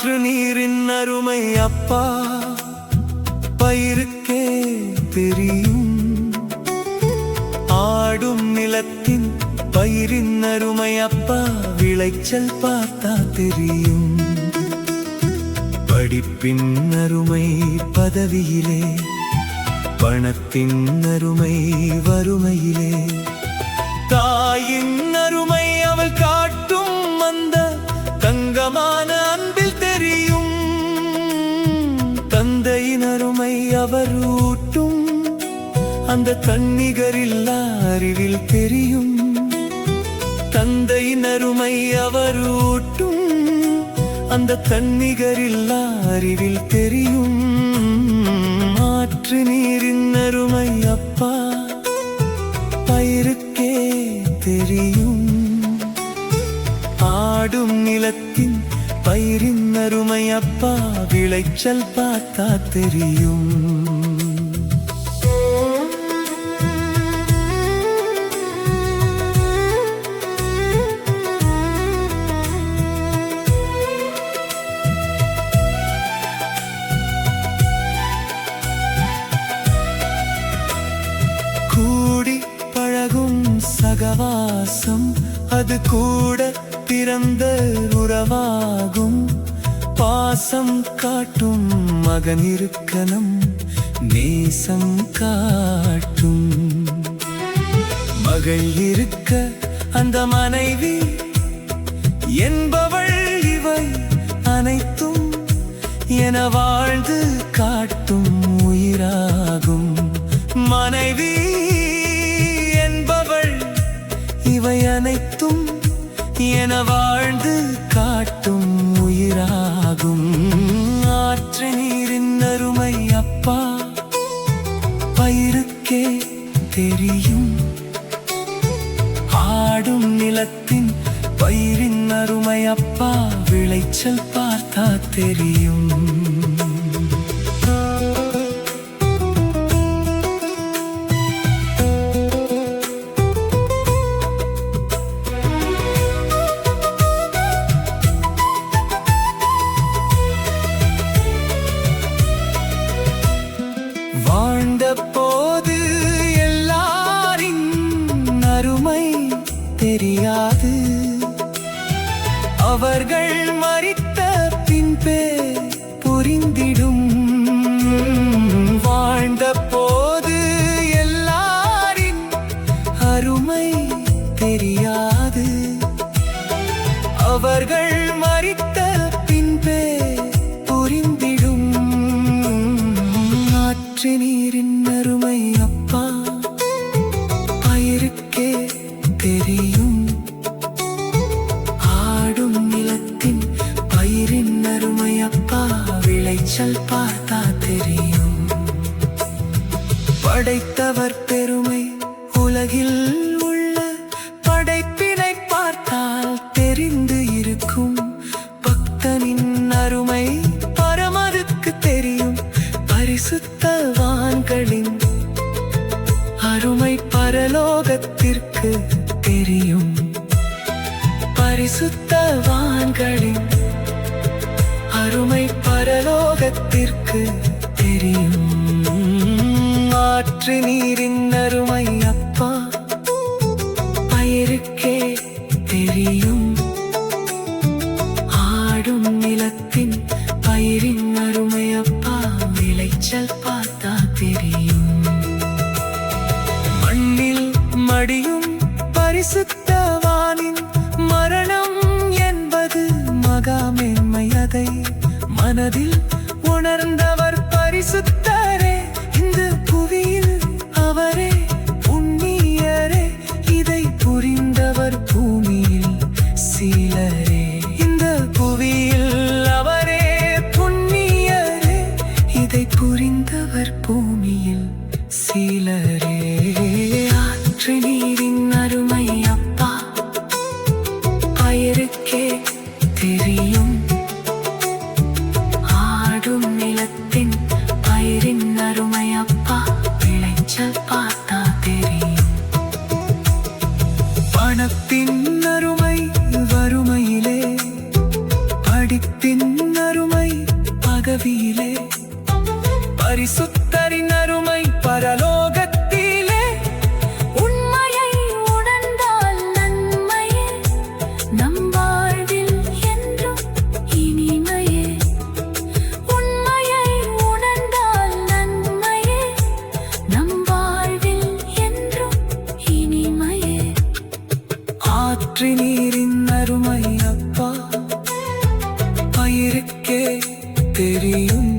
ஆற்று நீரின் அருமை அப்பா பயிருக்கே தெரியும். ஆடும் நிலத்தின் பயிரின் அருமை அப்பா விளைச்சல் பார்த்தா தெரியும். படிப்பின் அருமை பதவியிலே, பணத்தின் அருமை வறுமையிலே, தாயின் அருமை அவள் காட்டும் அந்த தங்கமான அன்பில் தெரியும். தந்தையின் அருமை அவர் ஊட்டும் அந்த தன்னிகரில்லா அறிவில் தெரியும். தந்தையின் அருமை அவர் ஊட்டும் அந்த தன்னிகரில்லா அறிவில் தெரியும். ஆற்று நீரின் அருமை அப்பா பயிருக்கே தெரியும். ஆடும் நிலத்தின் பயிரின் அருமை அப்பா விளைச்சல் பார்த்தா தெரியும். கூடி பழகும் சகவாசம் அது கூட பிறந்த உறவாகும். பாசம் காட்டும் மகன் இருக்கணும், நேசம் காட்டும் மகள் இருக்க அந்த மனைவி என்பவள் இவை அனைத்தும் என வாழ்ந்து காட்டும் உயிராகும். மனைவி என்பவள் இவை அனைத்தும் என வாழ்ந்து காட்டும் உயிராகும். ஆற்று நீரின் அருமை அப்பா பயிருக்கே தெரியும். ஆடும் நிலத்தின் பயிரின் அருமை அப்பா விளைச்சல் பார்த்தா தெரியும். வாழ்ந்த போது எல்லாரின் அருமை தெரியாது, அவர்கள் மரித்த பின்பே புரிந்திடும். வாழ்ந்த போது எல்லாரின் அருமை தெரியாது, அவர்கள் மரித்த பின்பே புரிந்திடும். ஆற்று நீரின் அருமை அப்பா பயிருக்கே தெரியும். ஆடும் நிலத்தின் பயிரின் அருமை அப்பா விளைச்சல் பார்த்தா தெரியும். படைத்தவர் பெருமை உலகில் உள்ள படைப்பினை பார்த்தால் தெரிந்து இருக்கும். பக்தனின் அருமை பரமருக்கு தெரியும். பரிசுத்தவான்களின் அருமை பரலோகத்திற்கு தெரியும். பரிசுத்தவான்களின் அருமை பரலோகத்திற்கு தெரியும். ஆற்று நீரின் அருமை அப்பா பயிருக்கே தெரியும். ஆடும் நிலத்தின் பயிரின் அருமை அப்பா விளைச்சல் பார்த்தா தெரியும். மண்ணில் மடியும் பரிசுத்தவானின் மரணம் என்பது மகா மேன்மை. அதை மனதில் உணர்ந்தவர் பரிசுத்தரே. இந்த புவியில் அவரே புண்ணியரே. இதை புரிந்தவர் பூமியில் சீலரே. இந்த புவியில் அவரே புண்ணியரே. இதை புரிந்தவர் பூமியில் சீலரே. ஆற்று நீரின் அருமை அப்பா பயிருக்கே தெரியும். ஆடும் நிலத்தின் பயிரின் அருமை அப்பா விளைச்சல் பார்த்தா தெரியும். பணத்தின் அருமை வறுமையிலே, படிப்பின் அருமை ஆற்று நீரின் அருமை அப்பா பயிருக்கே தெரியும்.